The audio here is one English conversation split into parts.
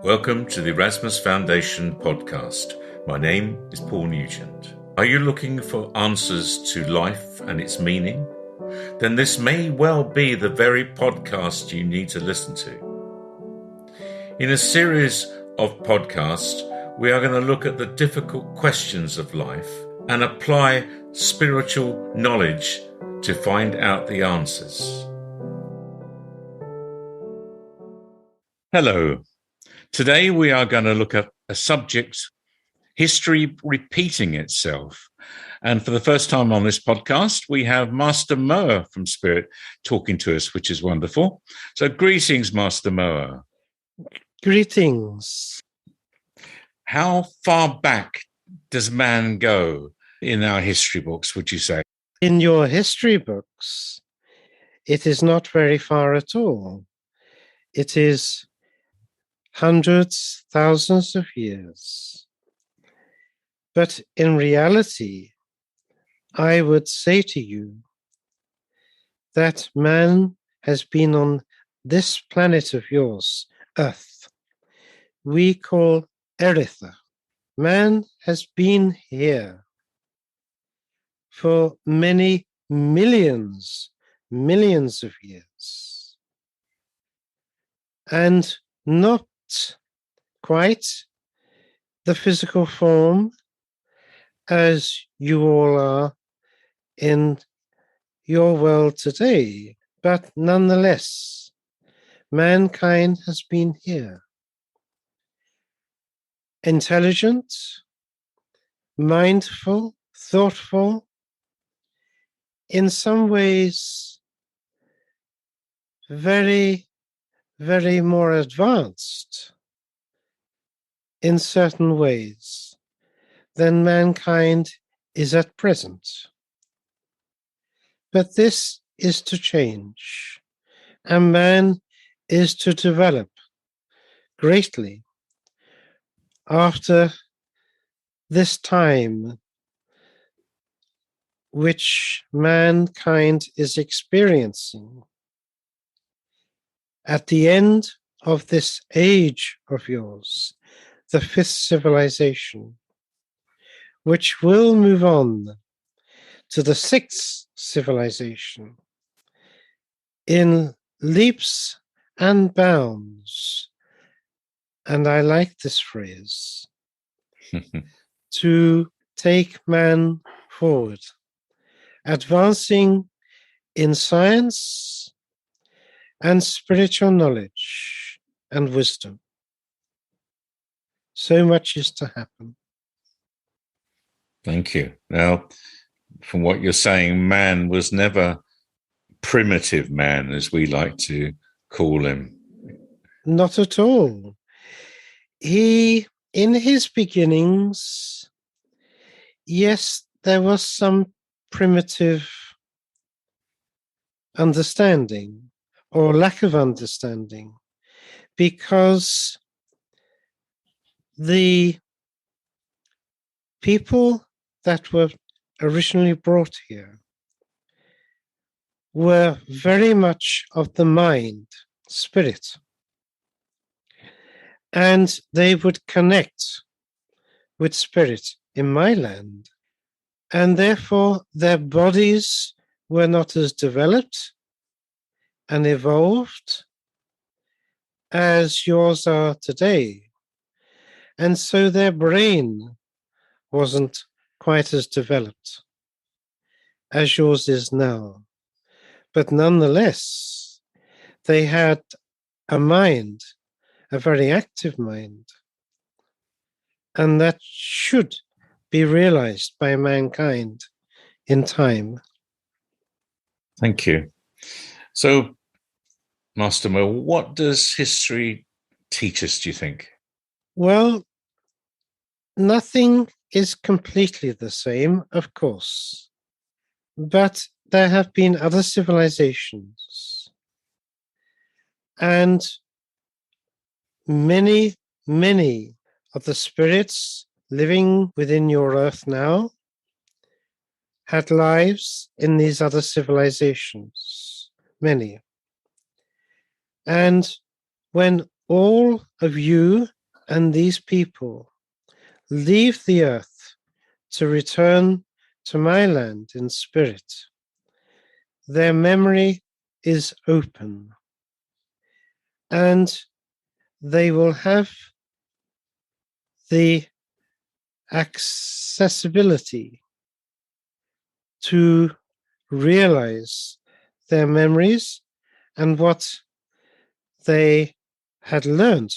Welcome to the Erasmus Foundation podcast. My name is Paul Nugent. Are you looking for answers to life and its meaning? Then this may well be the very podcast you need to listen to. In a series of podcasts, we are going to look at the difficult questions of life and apply spiritual knowledge to find out the answers. Hello. Today we are going to look at a subject, history repeating itself. And for the first time on this podcast, we have Master Moa from Spirit talking to us, which is wonderful. So greetings, Master Moa. Greetings. How far back does man go in our history books, would you say? In your history books, it is not very far at all. It is hundreds, thousands of years. But in reality, I would say to you that man has been on this planet of yours, Earth, we call Eretha. Man has been here for many millions of years. And not quite the physical form as you all are in your world today, but nonetheless, mankind has been here. Intelligent, mindful, thoughtful, in some ways very more advanced in certain ways than mankind is at present. But this is to change, and man is to develop greatly after this time which mankind is experiencing. At the end of this age of yours, the fifth civilization, which will move on to the sixth civilization in leaps and bounds, and I like this phrase, to take man forward, advancing in science and spiritual knowledge and wisdom. So much is to happen. Thank you. Now, from what you're saying, man was never primitive man, as we like to call him. Not at all. He, in his beginnings, yes, there was some primitive understanding or lack of understanding, because the people that were originally brought here were very much of the mind, spirit, and they would connect with spirit in my land, and therefore their bodies were not as developed and evolved as yours are today. And so their brain wasn't quite as developed as yours is now. But nonetheless, they had a mind, a very active mind, and that should be realized by mankind in time. Thank you. So, Master Mo, what does history teach us, do you think? Well, nothing is completely the same, of course, but there have been other civilizations, and many of the spirits living within your earth now had lives in these other civilizations, many. And when all of you and these people leave the earth to return to my land in spirit. Their memory is open, and they will have the accessibility to realize their memories and what they had learned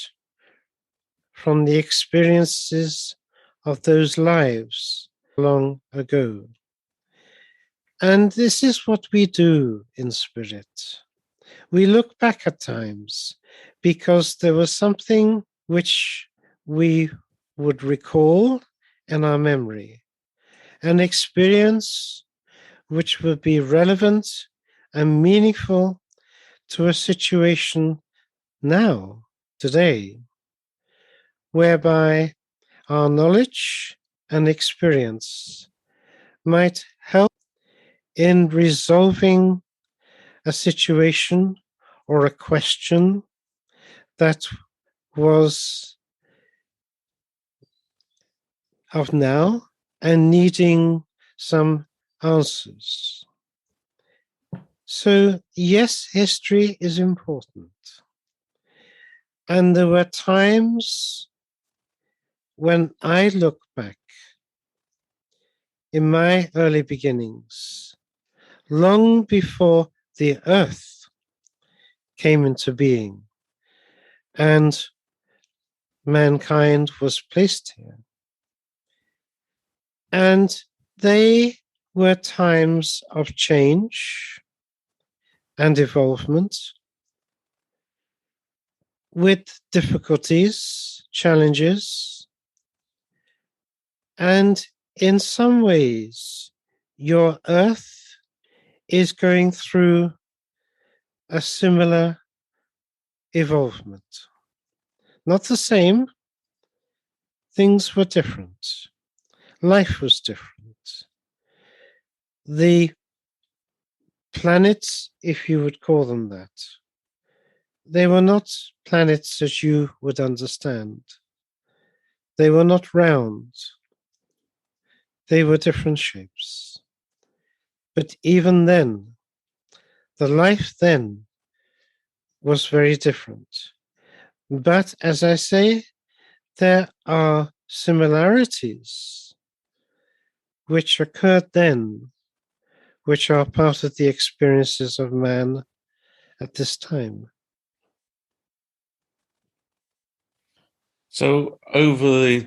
from the experiences of those lives long ago. And this is what we do in spirit. We look back at times because there was something which we would recall in our memory, an experience which would be relevant and meaningful to a situation now, today, whereby our knowledge and experience might help in resolving a situation or a question that was of now and needing some answers. So, yes, history is important. And there were times when I look back in my early beginnings, long before the earth came into being and mankind was placed here. And they were times of change and evolvement with difficulties, challenges, and in some ways, your earth is going through a similar evolvement. Not the same, things were different. Life was different. The planets, if you would call them that, they were not planets as you would understand. They were not round. They were different shapes. But even then, the life then was very different. But as I say, there are similarities which occurred then, which are part of the experiences of man at this time. So, over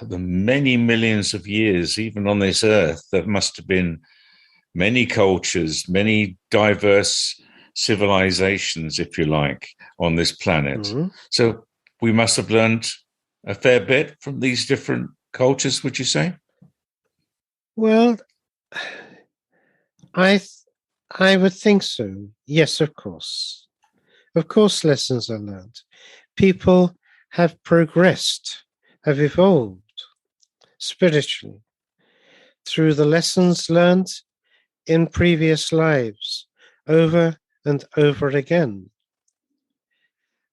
the many millions of years, even on this earth, there must have been many cultures, many diverse civilizations, if you like, on this planet. Mm-hmm. So, we must have learned a fair bit from these different cultures, would you say? Well, I would think so. Yes, of course. Of course, lessons are learned. People have progressed, have evolved spiritually through the lessons learned in previous lives over and over again.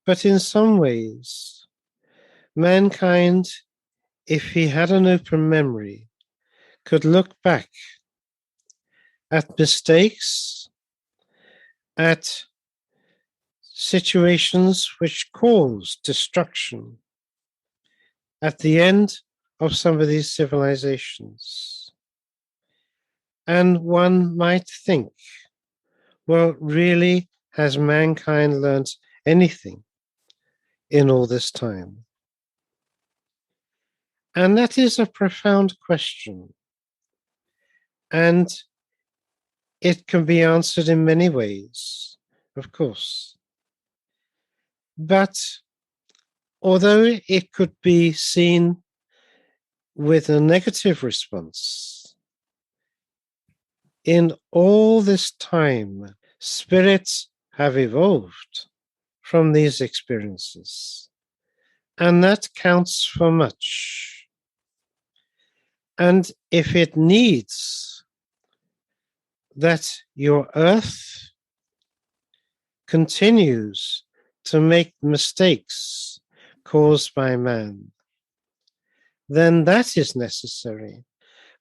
But in some ways, mankind, if he had an open memory, could look back at mistakes, at situations which caused destruction at the end of some of these civilizations. And one might think, well, really, has mankind learnt anything in all this time? And that is a profound question. And it can be answered in many ways, of course. But although it could be seen with a negative response, in all this time, spirits have evolved from these experiences, and that counts for much. And if it needs that your earth continues to make mistakes caused by man, then that is necessary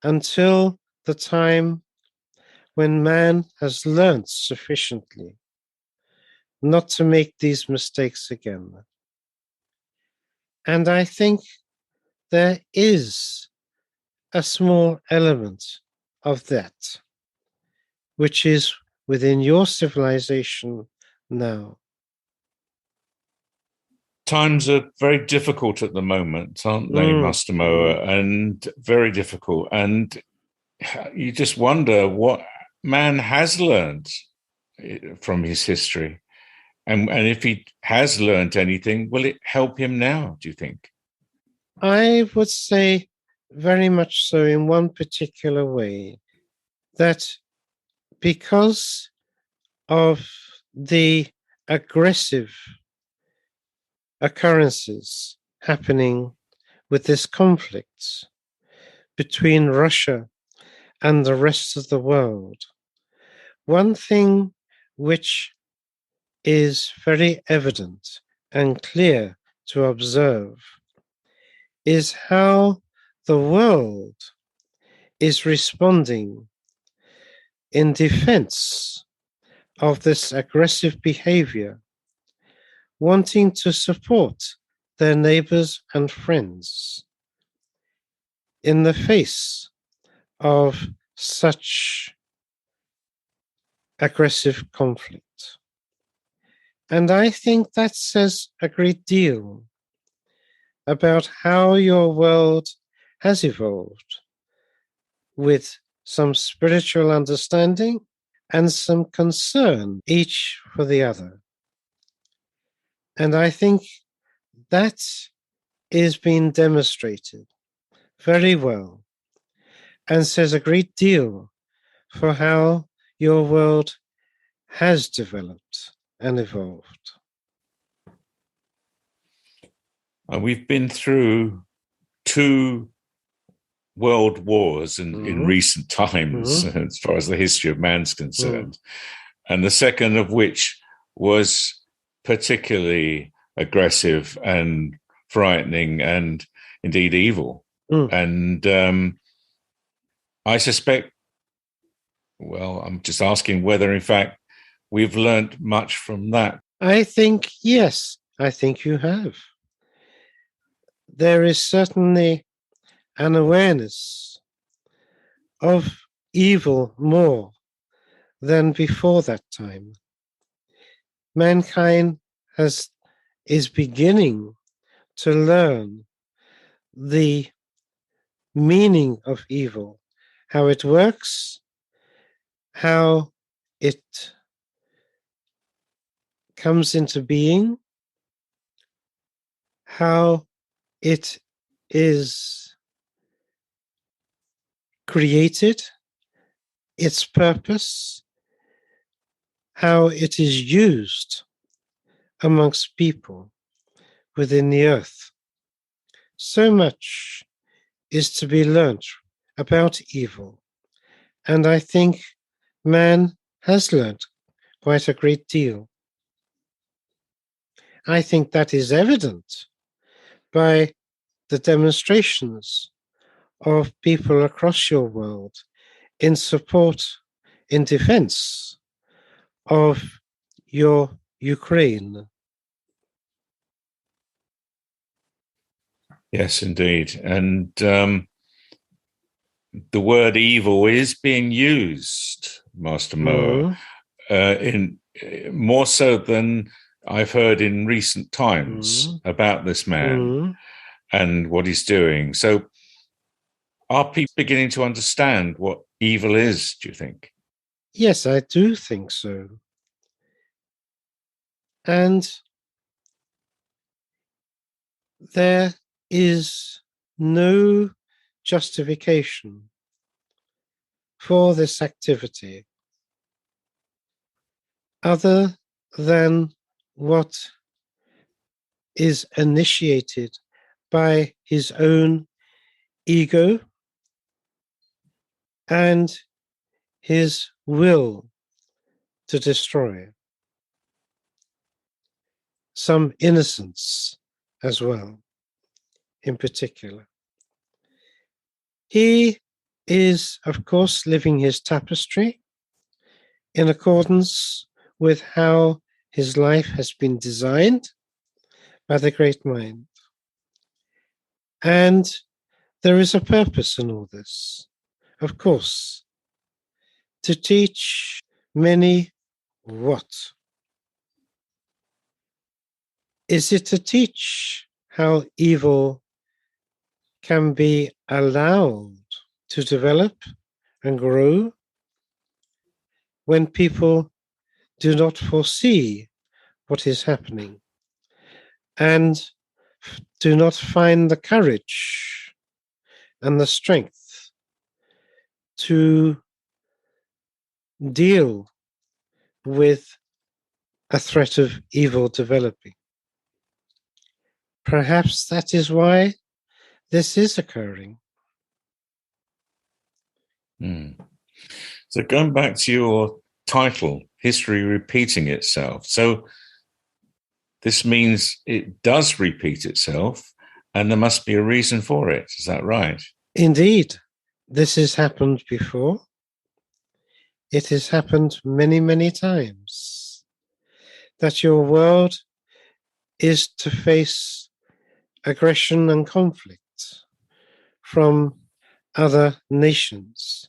until the time when man has learnt sufficiently not to make these mistakes again. And I think there is a small element of that, which is within your civilization now. Times are very difficult at the moment, aren't they, Master Moa? And very difficult. And you just wonder what man has learned from his history. And if he has learned anything, will it help him now, do you think? I would say very much so in one particular way, that because of the aggressive occurrences happening with this conflict between Russia and the rest of the world, one thing which is very evident and clear to observe is how the world is responding in defense of this aggressive behavior, wanting to support their neighbors and friends in the face of such aggressive conflict. And I think that says a great deal about how your world has evolved, with some spiritual understanding and some concern each for the other. And I think that is being demonstrated very well and says a great deal for how your world has developed and evolved. We've been through 2 world wars in recent times, as far as the history of man's concerned, and the second of which was particularly aggressive and frightening and indeed evil. And I suspect, well, I'm just asking whether, in fact, we've learnt much from that. I think, yes, I think you have. There is certainly an awareness of evil more than before that time. Mankind is beginning to learn the meaning of evil, how it works, how it comes into being, how it is created, its purpose, how it is used amongst people within the earth. So much is to be learnt about evil, and I think man has learnt quite a great deal. I think that is evident by the demonstrations of people across your world in support, in defense of your Ukraine. Yes, indeed. And the word evil is being used, Master Moa, in more so than I've heard in recent times about this man and what he's doing. So are people beginning to understand what evil is, do you think? Yes, I do think so. And there is no justification for this activity other than what is initiated by his own ego and his will to destroy. some innocence as well, in particular. He is, of course, living his tapestry in accordance with how his life has been designed by the great mind. And there is a purpose in all this, of course, to teach many what? Is it to teach how evil can be allowed to develop and grow when people do not foresee what is happening and do not find the courage and the strength to deal with a threat of evil developing? Perhaps that is why this is occurring. So going back to your title, History Repeating Itself. So this means it does repeat itself, and there must be a reason for it. Is that right? Indeed, this has happened before. It has happened many, many times that your world is to face aggression and conflict from other nations.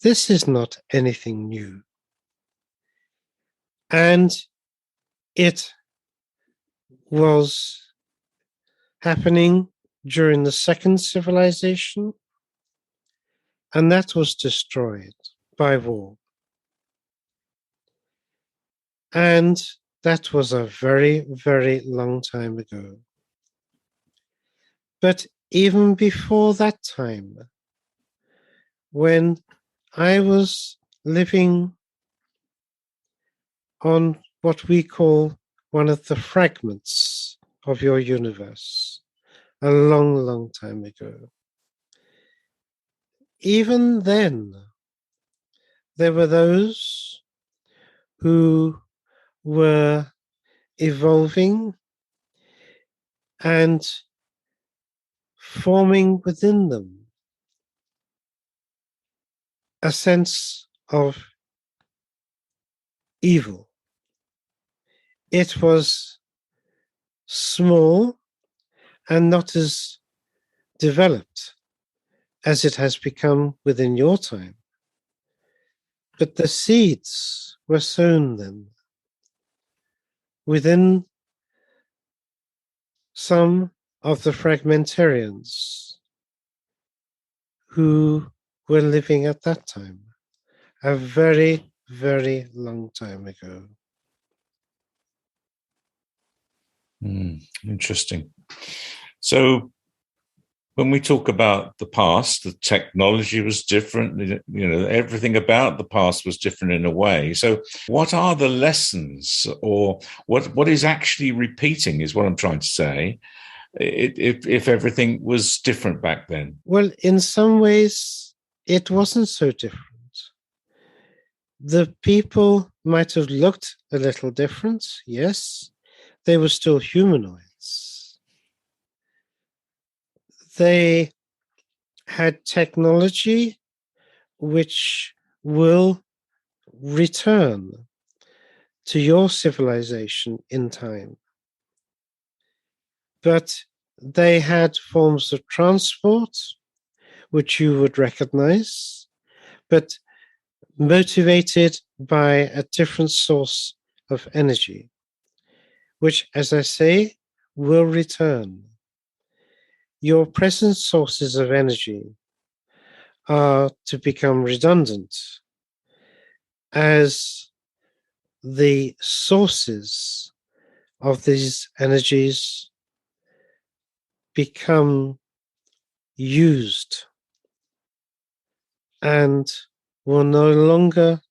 This is not anything new. And it was happening during the second civilization, and that was destroyed by war. And that was a very, very long time ago. But even before that time, when I was living on what we call one of the fragments of your universe, a long, long time ago, even then, there were those who were evolving and forming within them a sense of evil. It was small and not as developed as it has become within your time. But the seeds were sown then within some of the fragmentarians who were living at that time, a very, very long time ago. Interesting. So when we talk about the past, the technology was different, everything about the past was different in a way. So what are the lessons, or what is actually repeating is what I'm trying to say, if everything was different back then? Well, in some ways, it wasn't so different. The people might have looked a little different, yes. They were still humanoids. They had technology which will return to your civilization in time. But they had forms of transport which you would recognize, but motivated by a different source of energy, which, as I say, will return. Your present sources of energy are to become redundant as the sources of these energies become used and will no longer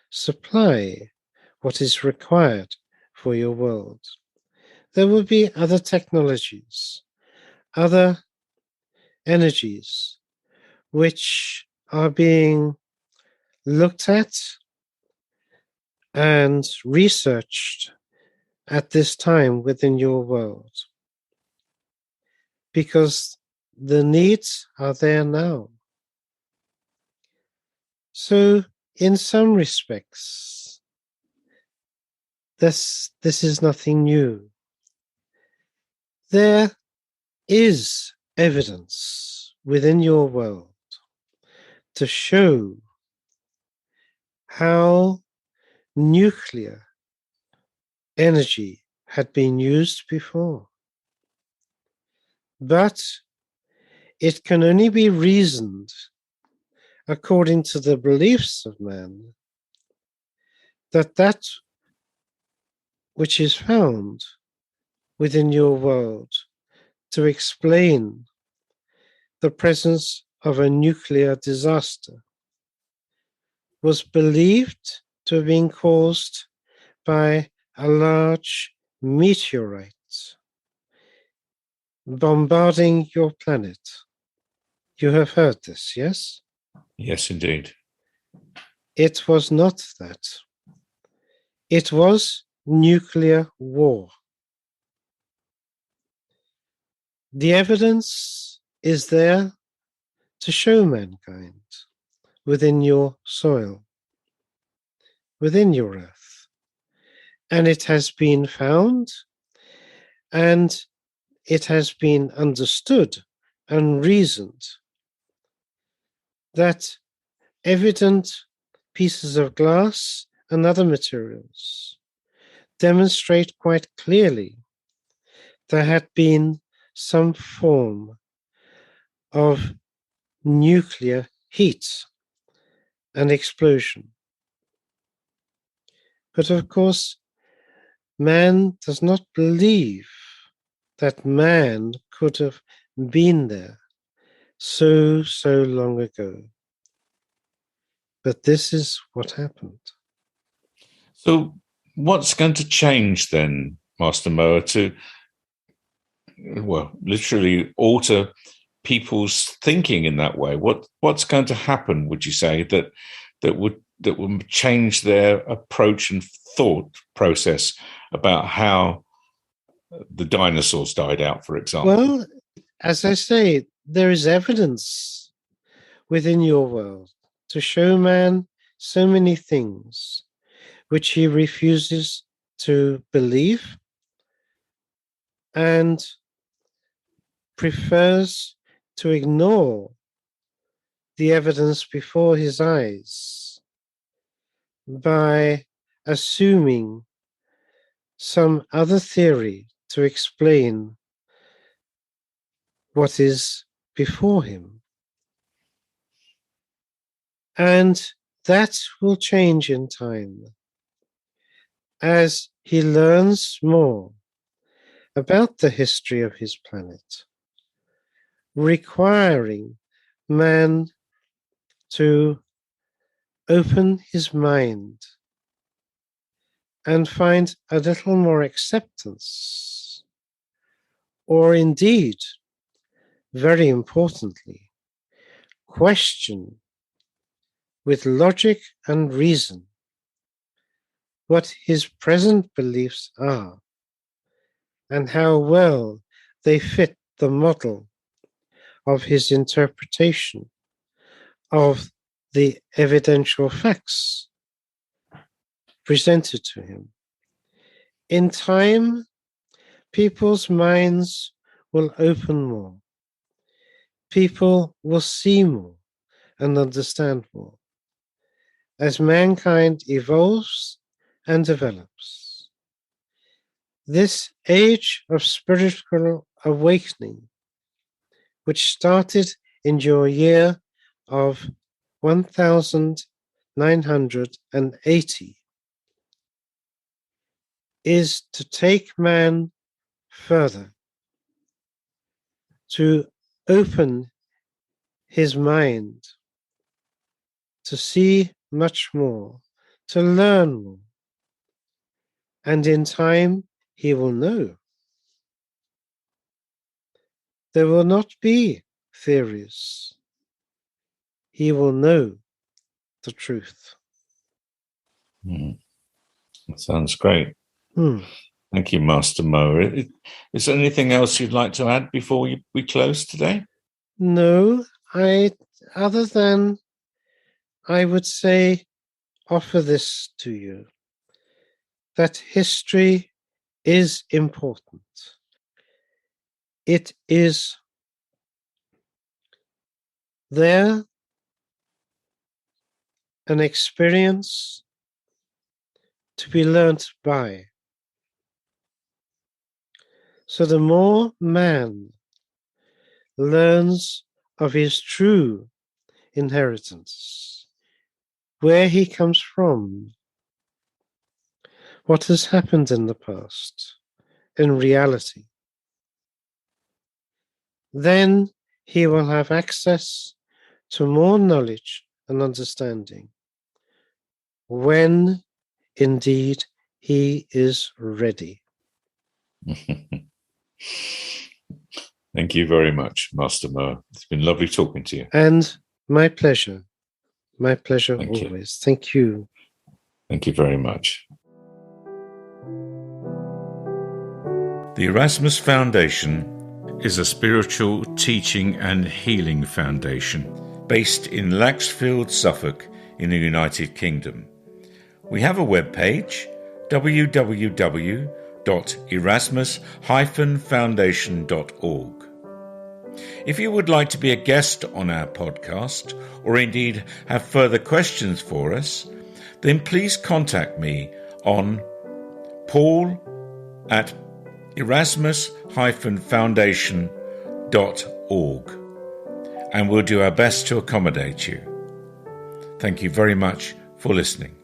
supply what is required for your world. There will be other technologies, other energies, which are being looked at and researched at this time within your world, because the needs are there now. So, in some respects, this is nothing new. There is evidence within your world to show how nuclear energy had been used before. But it can only be reasoned according to the beliefs of man that which is found within your world to explain the presence of a nuclear disaster was believed to have been caused by a large meteorite bombarding your planet. You have heard this, yes? Yes, indeed. It was not that. It was nuclear war. The evidence is there to show mankind within your soil, within your earth. And it has been found, and it has been understood and reasoned that evident pieces of glass and other materials demonstrate quite clearly there had been some form of nuclear heat and explosion. But of course, man does not believe that man could have been there so long ago. But this is what happened. So, what's going to change then, Master Moa, to, well, literally alter people's thinking in that way? What's going to happen, would you say, that would change their approach and thought process about how the dinosaurs died out, for example? Well, as I say, there is evidence within your world to show man so many things which he refuses to believe and prefers to ignore the evidence before his eyes by assuming some other theory to explain what is before him. And that will change in time as he learns more about the history of his planet, requiring man to open his mind and find a little more acceptance, or indeed, very importantly, question with logic and reason what his present beliefs are and how well they fit the model of his interpretation of the evidential facts presented to him. In time, people's minds will open more. People will see more and understand more as mankind evolves and develops. This age of spiritual awakening, which started in your year of 1980, is to take man further, to open his mind, to see much more, to learn more. And in time, he will know. There will not be theories. He will know the truth. Mm. That sounds great. Hmm. Thank you, Master Mo. Is there anything else you'd like to add before we close today? No, other than I would say, offer this to you, that history is important. It is there, an experience to be learnt by. So the more man learns of his true inheritance, where he comes from, what has happened in the past, in reality, then he will have access to more knowledge and understanding when indeed he is ready. Thank you very much, Master Mo. It's been lovely talking to you. And my pleasure. My pleasure Thank always. Thank you. Thank you very much. The Erasmus Foundation is a spiritual teaching and healing foundation based in Laxfield, Suffolk, in the United Kingdom. We have a webpage, www.erasmus-foundation.org. If you would like to be a guest on our podcast, or indeed have further questions for us, then please contact me on paul@erasmus-foundation.org, and we'll do our best to accommodate you. Thank you very much for listening.